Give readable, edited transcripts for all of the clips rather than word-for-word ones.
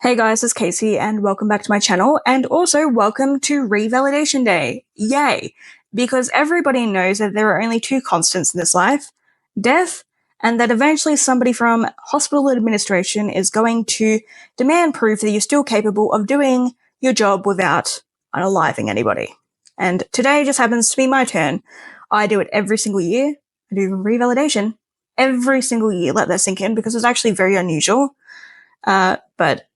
Hey guys, it's Casey and welcome back to my channel, and also welcome to Revalidation Day. Yay! Because everybody knows that there are only two constants in this life, death, and that eventually somebody from hospital administration is going to demand proof that you're still capable of doing your job without unaliving anybody. And today just happens to be my turn. I do it every single year. I do revalidation every single year. Let that sink in because it's actually very unusual. But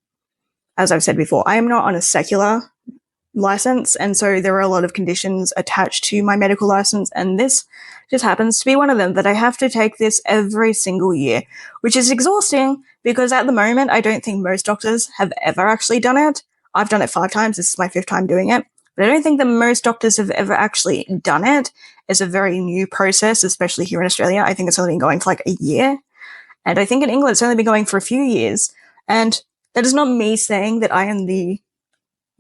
as I've said before, I am not on a secular license, and so there are a lot of conditions attached to my medical license, and this just happens to be one of them, that I have to take this every single year, which is exhausting because at the moment I don't think most doctors have ever actually done it. I've done it 5 times, this is my 5th time doing it, but I don't think that most doctors have ever actually done it. It's a very new process, especially here in Australia. I think it's only been going for like a year, and I think in England it's only been going for a few years, and that is not me saying that I am the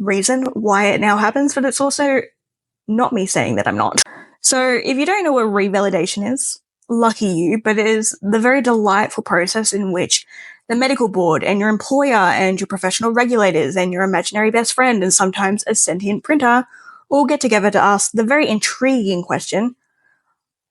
reason why it now happens, but it's also not me saying that I'm not. So if you don't know what revalidation is, lucky you, but it is the very delightful process in which the medical board and your employer and your professional regulators and your imaginary best friend and sometimes a sentient printer all get together to ask the very intriguing question,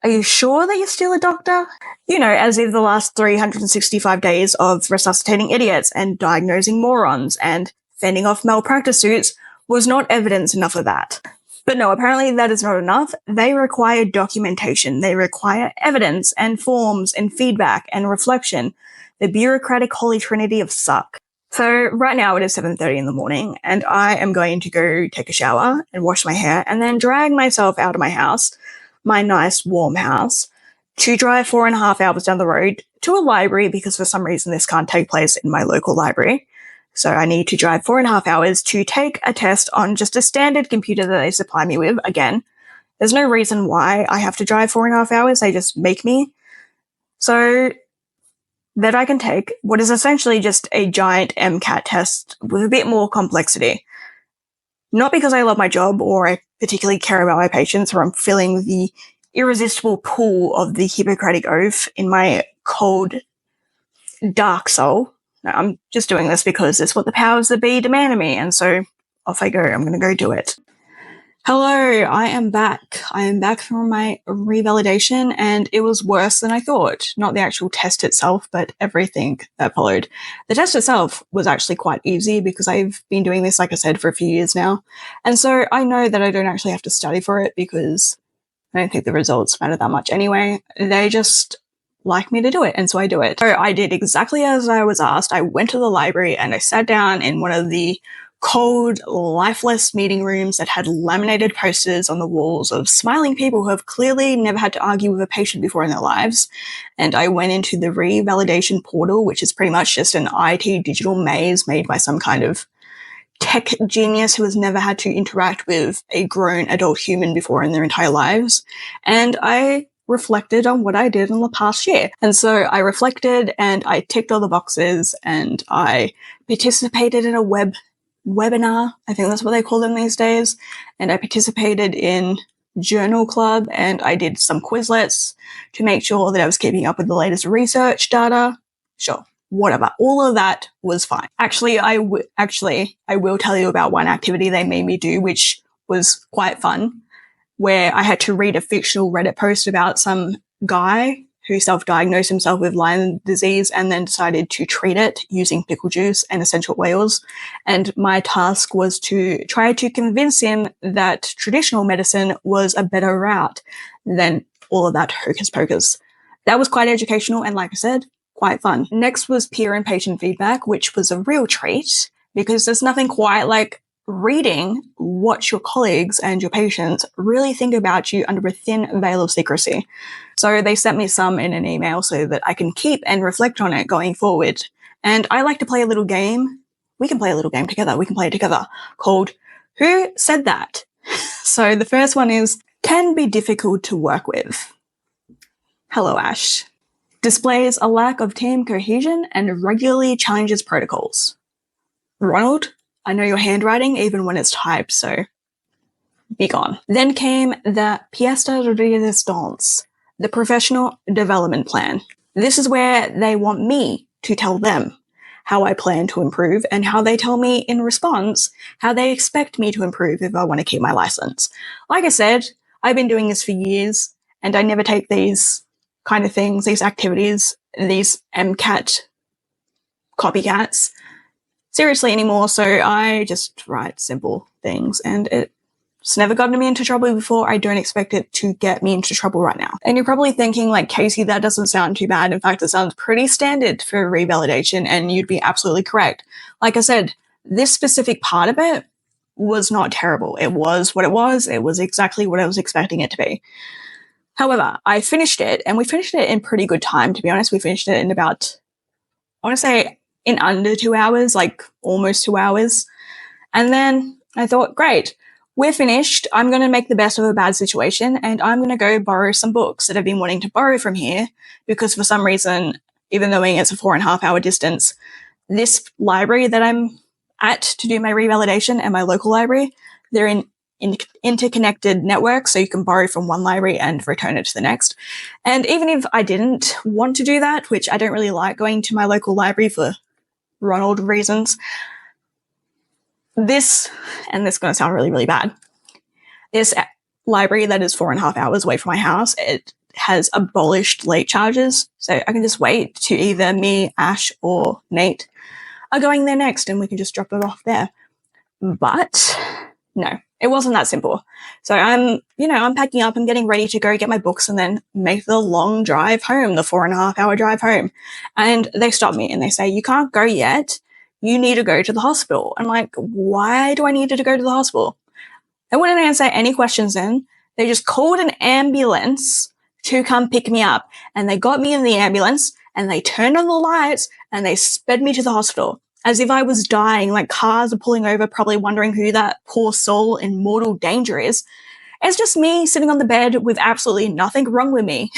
are you sure that you're still a doctor? You know, as if the last 365 days of resuscitating idiots and diagnosing morons and fending off malpractice suits was not evidence enough of that. But no, apparently that is not enough. They require documentation. They require evidence and forms and feedback and reflection. The bureaucratic holy trinity of suck. So right now it is 7:30 in the morning and I am going to go take a shower and wash my hair and then drag myself out of my house, my nice warm house, to drive 4.5 hours down the road to a library because for some reason this can't take place in my local library. So I need to drive 4.5 hours to take a test on just a standard computer that they supply me with. Again, there's no reason why I have to drive 4.5 hours. They just make me. So that I can take what is essentially just a giant MCAT test with a bit more complexity. Not because I love my job or I particularly care about my patients or I'm feeling the irresistible pull of the Hippocratic Oath in my cold, dark soul. No, I'm just doing this because it's what the powers that be demand of me, and so off I go. I'm going to go do it. Hello, I am back. I am back from my revalidation, and it was worse than I thought. Not the actual test itself, but everything that followed. The test itself was actually quite easy because I've been doing this, like I said, for a few years now, and so I know that I don't actually have to study for it because I don't think the results matter that much anyway. They just like me to do it, and so I do it. So I did exactly as I was asked. I went to the library and I sat down in one of the cold, lifeless meeting rooms that had laminated posters on the walls of smiling people who have clearly never had to argue with a patient before in their lives. And I went into the revalidation portal, which is pretty much just an IT digital maze made by some kind of tech genius who has never had to interact with a grown adult human before in their entire lives. And I reflected on what I did in the past year. And so I reflected and I ticked all the boxes and I participated in a webinar. I think that's what they call them these days. And I participated in journal club and I did some Quizlets to make sure that I was keeping up with the latest research data. Sure. Whatever. All of that was fine. Actually, I will tell you about one activity they made me do, which was quite fun, where I had to read a fictional Reddit post about some guy who self-diagnosed himself with Lyme disease and then decided to treat it using pickle juice and essential oils. And my task was to try to convince him that traditional medicine was a better route than all of that hocus pocus. That was quite educational and, like I said, quite fun. Next was peer and patient feedback, which was a real treat because there's nothing quite like reading what your colleagues and your patients really think about you under a thin veil of secrecy. So they sent me some in an email so that I can keep and reflect on it going forward. And I like to play a little game. We can play a little game together. We can play it together called Who Said That? So the first one is, can be difficult to work with. Hello, Ash. Displays a lack of team cohesion and regularly challenges protocols. Ronald, I know your handwriting even when it's typed, so be gone. Then came the pièce de résistance, the professional development plan. This is where they want me to tell them how I plan to improve and how they tell me in response how they expect me to improve if I want to keep my license. Like I said, I've been doing this for years and I never take these kind of things, these activities, these MCAT copycats seriously anymore, so I just write simple things and it's never gotten me into trouble before. I don't expect it to get me into trouble right now. And you're probably thinking, like, Casey, that doesn't sound too bad. In fact, it sounds pretty standard for revalidation, and you'd be absolutely correct. Like I said, this specific part of it was not terrible. It was what it was. It was exactly what I was expecting it to be. However, I finished it, and we finished it in pretty good time, to be honest. We finished it in about, I want to say, in under 2 hours, like almost 2 hours. And then I thought, great, we're finished. I'm going to make the best of a bad situation and I'm going to go borrow some books that I've been wanting to borrow from here because for some reason, even though it's a 4.5 hour distance, this library that I'm at to do my revalidation and my local library, they're in interconnected networks, so you can borrow from one library and return it to the next. And even if I didn't want to do that, which I don't really like going to my local library for Ronald reasons, this is going to sound really, really bad, this library that is 4.5 hours away from my house, it has abolished late charges, so I can just wait to either me, Ash, or Nate are going there next and we can just drop it off there. But no, it wasn't that simple. So I'm packing up, I'm getting ready to go get my books and then make the long drive home, the 4.5 hour drive home. And they stop me and they say, you can't go yet. You need to go to the hospital. I'm like, why do I need to go to the hospital? They wouldn't answer any questions then. They just called an ambulance to come pick me up. And they got me in the ambulance and they turned on the lights and they sped me to the hospital. As if I was dying, like cars are pulling over, probably wondering who that poor soul in mortal danger is. It's just me sitting on the bed with absolutely nothing wrong with me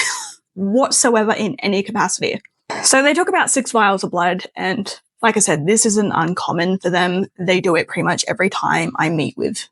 whatsoever in any capacity. So they took about 6 vials of blood, and like I said, this isn't uncommon for them. They do it pretty much every time I meet with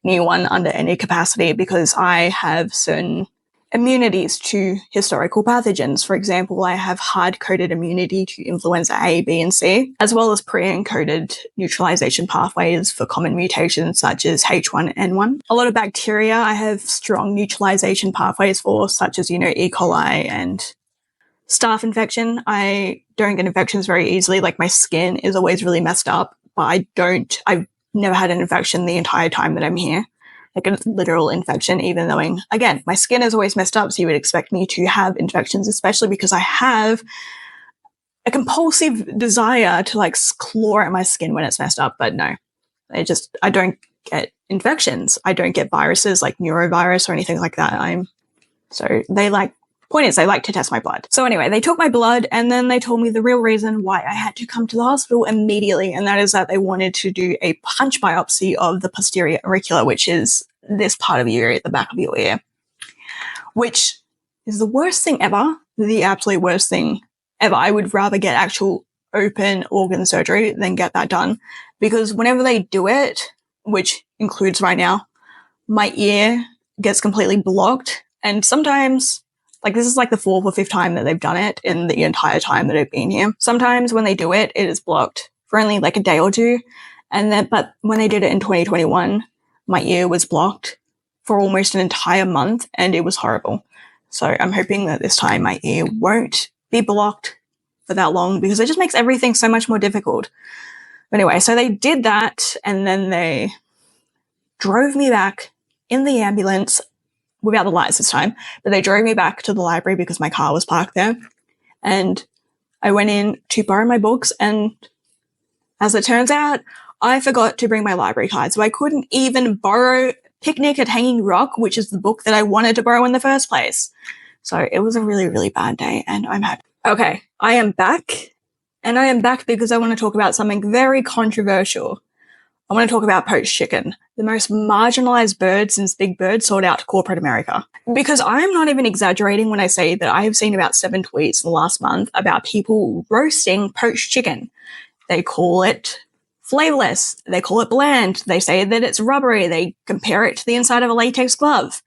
anyone under any capacity because I have certain immunities to historical pathogens. For example, I have hard-coded immunity to influenza A, B, and C, as well as pre-encoded neutralization pathways for common mutations such as H1N1. A lot of bacteria I have strong neutralization pathways for, such as, E. coli and staph infection. I don't get infections very easily. Like, my skin is always really messed up, but I've never had an infection the entire time that I'm here. Like a literal infection, even though, again, my skin is always messed up, so you would expect me to have infections, especially because I have a compulsive desire to, like, claw at my skin when it's messed up. But no, I don't get infections. I don't get viruses like neurovirus or anything like that. They like to test my blood. So anyway, they took my blood and then they told me the real reason why I had to come to the hospital immediately, and that is that they wanted to do a punch biopsy of the posterior auricula, which is this part of your ear at the back of your ear, which is the worst thing ever, the absolute worst thing ever. I would rather get actual open organ surgery than get that done, because whenever they do it, which includes right now, my ear gets completely blocked, and sometimes, like, this is like the 4th or 5th time that they've done it in the entire time that I've been here. Sometimes when they do it, it is blocked for only like a day or two. But when they did it in 2021, my ear was blocked for almost an entire month and it was horrible. So I'm hoping that this time my ear won't be blocked for that long, because it just makes everything so much more difficult. But anyway, so they did that and then they drove me back in the ambulance without the lights this time, but they drove me back to the library because my car was parked there. And I went in to borrow my books, and as it turns out, I forgot to bring my library card, so I couldn't even borrow Picnic at Hanging Rock, which is the book that I wanted to borrow in the first place. So it was a really, really bad day, and I'm happy. Okay, I am back, and I am back because I want to talk about something very controversial. I want to talk about poached chicken, the most marginalized bird since Big Bird sold out to corporate America. Because I'm not even exaggerating when I say that I have seen about 7 tweets in the last month about people roasting poached chicken. They call it flavorless. They call it bland. They say that it's rubbery. They compare it to the inside of a latex glove.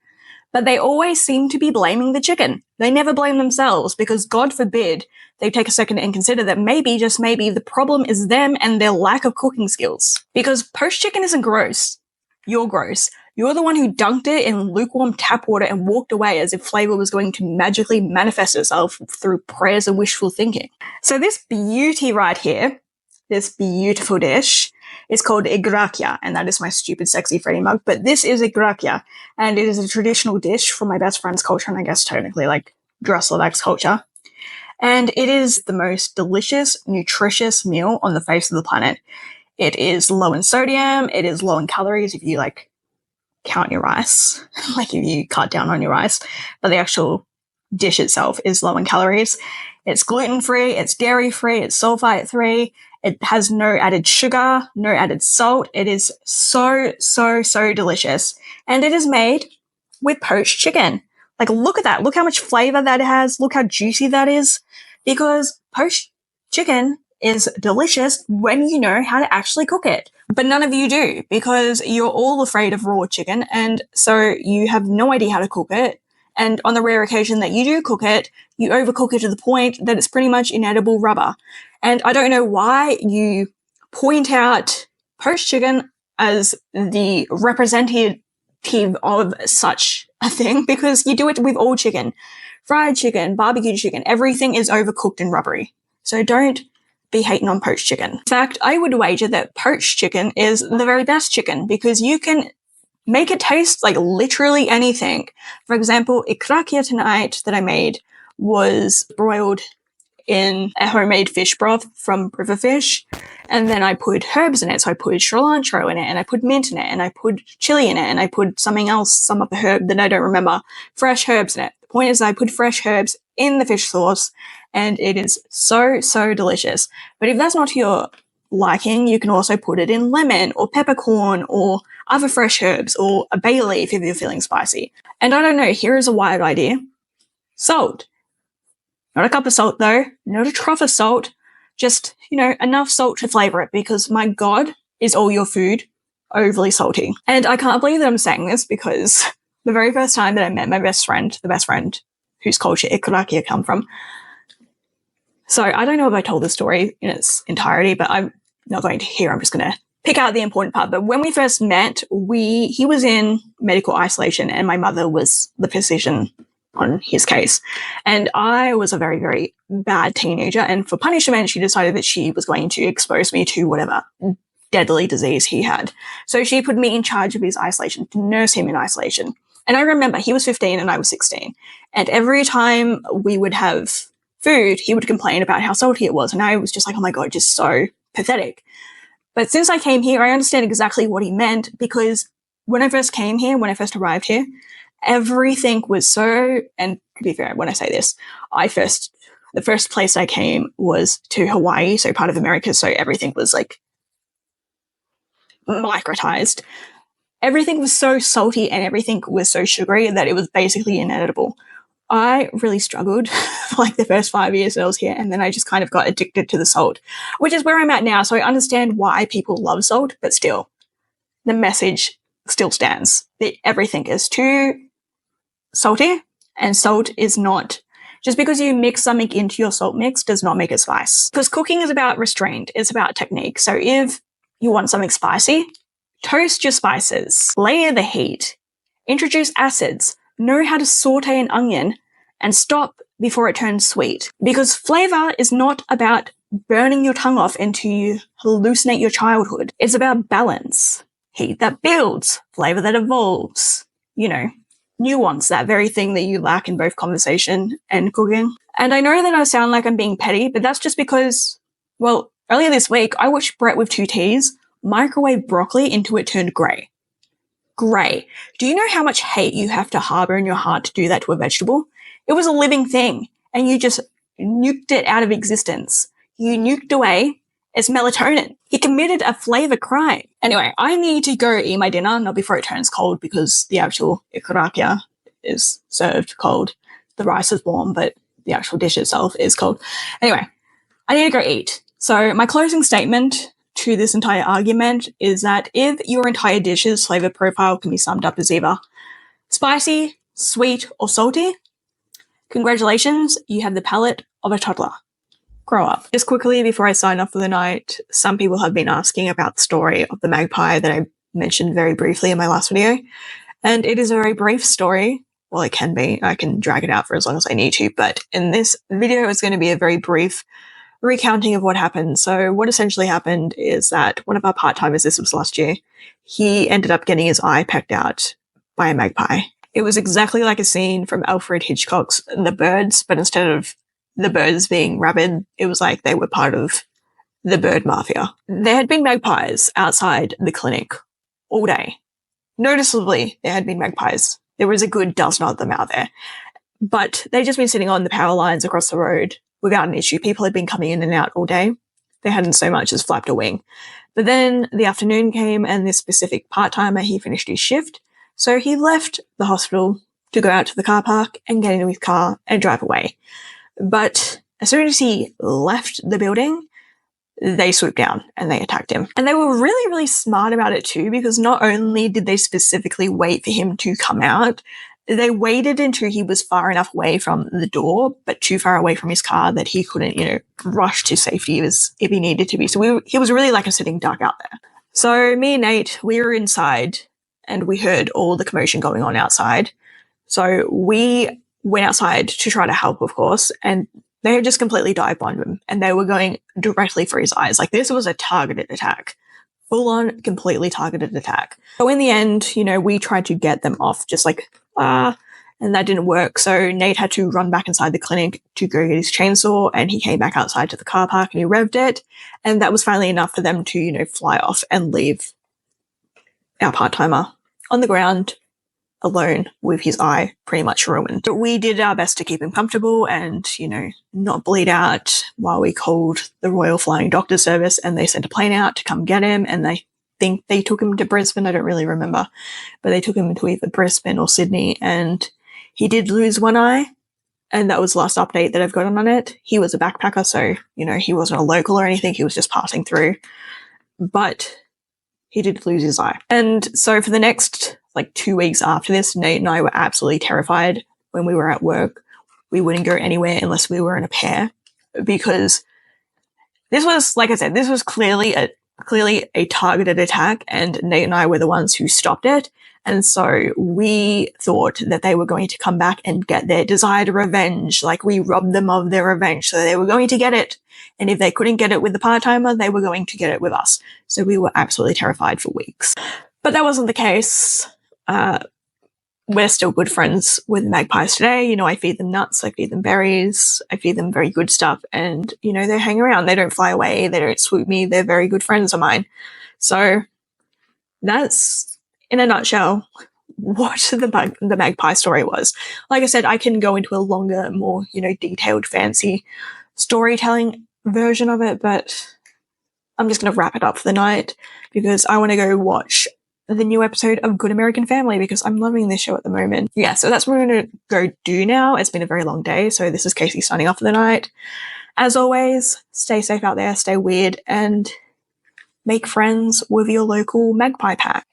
But they always seem to be blaming the chicken. They never blame themselves, because God forbid they take a second and consider that maybe, just maybe, the problem is them and their lack of cooking skills. Because poached chicken isn't gross. You're gross. You're the one who dunked it in lukewarm tap water and walked away as if flavor was going to magically manifest itself through prayers and wishful thinking. So this beauty right here, this beautiful dish, is called igrakia, and that is my stupid sexy Freddy mug, but this is igrakia, and it is a traditional dish from my best friend's culture, and I guess technically like Slovak's culture. And it is the most delicious, nutritious meal on the face of the planet. It is low in sodium, it is low in calories if you like count your rice, like if you cut down on your rice, but the actual dish itself is low in calories. It's gluten-free, it's dairy-free, it's sulfite-free, it has no added sugar, no added salt. It is so, so, so delicious. And it is made with poached chicken. Like, look at that. Look how much flavor that has. Look how juicy that is. Because poached chicken is delicious when you know how to actually cook it. But none of you do, because you're all afraid of raw chicken, and so you have no idea how to cook it. And on the rare occasion that you do cook it, you overcook it to the point that it's pretty much inedible rubber. And I don't know why you point out poached chicken as the representative of such a thing, because you do it with all chicken. Fried chicken, barbecue chicken, everything is overcooked and rubbery. So don't be hating on poached chicken. In fact, I would wager that poached chicken is the very best chicken, because you can make it taste like literally anything. For example, ikrakia tonight that I made was broiled in a homemade fish broth from river fish, and then I put herbs in it. So I put cilantro in it, and I put mint in it, and I put chili in it, and I put something else, some other herb that I don't remember, fresh herbs in it. The point is I put fresh herbs in the fish sauce, and it is so, so delicious. But if that's not to your liking, you can also put it in lemon or peppercorn or other fresh herbs or a bay leaf if you're feeling spicy. And I don't know, here is a wild idea. Salt. Not a cup of salt though, not a trough of salt, just, enough salt to flavor it, because my God, is all your food overly salty. And I can't believe that I'm saying this, because the very first time that I met my best friend, the best friend whose culture Ikurakia come from. So I don't know if I told the story in its entirety, but I'm not going to here. I'm just going to pick out the important part. But when we first met, he was in medical isolation, and my mother was the physician on his case. And I was a very, very bad teenager. And for punishment, she decided that she was going to expose me to whatever deadly disease he had. So she put me in charge of his isolation, to nurse him in isolation. And I remember he was 15 and I was 16. And every time we would have food, he would complain about how salty it was. And I was just like, oh my God, just so pathetic. But since I came here, I understand exactly what he meant, because when I first came here, when I first arrived here, everything was so, and to be fair, when I say this, the first place I came was to Hawaii, so part of America, so everything was like microtized. Everything was so salty and everything was so sugary that it was basically inedible. I really struggled for like the first 5 years that I was here, and then I just kind of got addicted to the salt, which is where I'm at now. So I understand why people love salt, but still, the message still stands. Everything is too salty, and salt is not. Just because you mix something into your salt mix does not make it spice. Because cooking is about restraint, it's about technique. So if you want something spicy, toast your spices, layer the heat, introduce acids, know how to saute an onion, and stop before it turns sweet. Because flavor is not about burning your tongue off until you hallucinate your childhood. It's about balance. Heat that builds, flavor that evolves, nuance, that very thing that you lack in both conversation and cooking. And I know that I sound like I'm being petty, but that's just because, well, earlier this week, I watched Brett with 2 Ts microwave broccoli until it turned grey. Grey. Do you know how much hate you have to harbor in your heart to do that to a vegetable? It was a living thing, and you just nuked it out of existence. You nuked away its melatonin. He committed a flavor crime. Anyway, I need to go eat my dinner, not before it turns cold, because the actual ikurakia is served cold. The rice is warm, but the actual dish itself is cold. Anyway, I need to go eat. So my closing statement to this entire argument is that if your entire dish's flavor profile can be summed up as either spicy, sweet, or salty, congratulations, you have the palate of a toddler. grow up. Just quickly before I sign off for the night, some people have been asking about the story of the magpie that I mentioned very briefly in my last video. And it is a very brief story. Well, it can be. I can drag it out for as long as I need to. But in this video, it's going to be a very brief recounting of what happened. So what essentially happened is that one of our part-timers, this was last year, he ended up getting his eye pecked out by a magpie. It was exactly like a scene from Alfred Hitchcock's The Birds, but instead of the birds being rabid, it was like they were part of the bird mafia. There had been magpies outside the clinic all day. Noticeably, there had been magpies. There was a good dozen of them out there. But they'd just been sitting on the power lines across the road without an issue. People had been coming in and out all day. They hadn't so much as flapped a wing. But then the afternoon came and this specific part-timer, he finished his shift. So he left the hospital to go out to the car park and get into his car and drive away. But as soon as he left the building, they swooped down and they attacked him. And they were really, really smart about it too, because not only did they specifically wait for him to come out, they waited until he was far enough away from the door, but too far away from his car that he couldn't, rush to safety if he needed to be. So he was really like a sitting duck out there. So me and Nate, we were inside and we heard all the commotion going on outside. So we went outside to try to help, of course, and they had just completely dive bombed him and they were going directly for his eyes. Like this was a targeted attack. Full on, completely targeted attack. So in the end, we tried to get them off just like, and that didn't work. So Nate had to run back inside the clinic to go get his chainsaw and he came back outside to the car park and he revved it. And that was finally enough for them to, fly off and leave our part-timer on the ground alone with his eye pretty much ruined. But we did our best to keep him comfortable and, not bleed out while we called the Royal Flying Doctor Service and they sent a plane out to come get him and they think they took him to Brisbane. I don't really remember, but they took him to either Brisbane or Sydney and he did lose one eye. And that was the last update that I've gotten on it. He was a backpacker, so, he wasn't a local or anything. He was just passing through, but he did lose his eye. And so for the next 2 weeks after this, Nate and I were absolutely terrified when we were at work. We wouldn't go anywhere unless we were in a pair because this was, like I said, this was clearly a targeted attack and Nate and I were the ones who stopped it. And so we thought that they were going to come back and get their desired revenge. Like we robbed them of their revenge. So they were going to get it. And if they couldn't get it with the part-timer, they were going to get it with us. So we were absolutely terrified for weeks. But that wasn't the case. We're still good friends with magpies today. I feed them nuts, I feed them berries, I feed them very good stuff. And, they hang around. They don't fly away. They don't swoop me. They're very good friends of mine. So that's, in a nutshell, what the magpie story was. Like I said, I can go into a longer, more, detailed, fancy storytelling version of it, but I'm just going to wrap it up for the night because I want to go watch the new episode of Good American Family because I'm loving this show at the moment. Yeah, so that's what we're going to go do now. It's been a very long day, so this is Casey signing off for the night. As always, stay safe out there, stay weird, and make friends with your local magpie pack.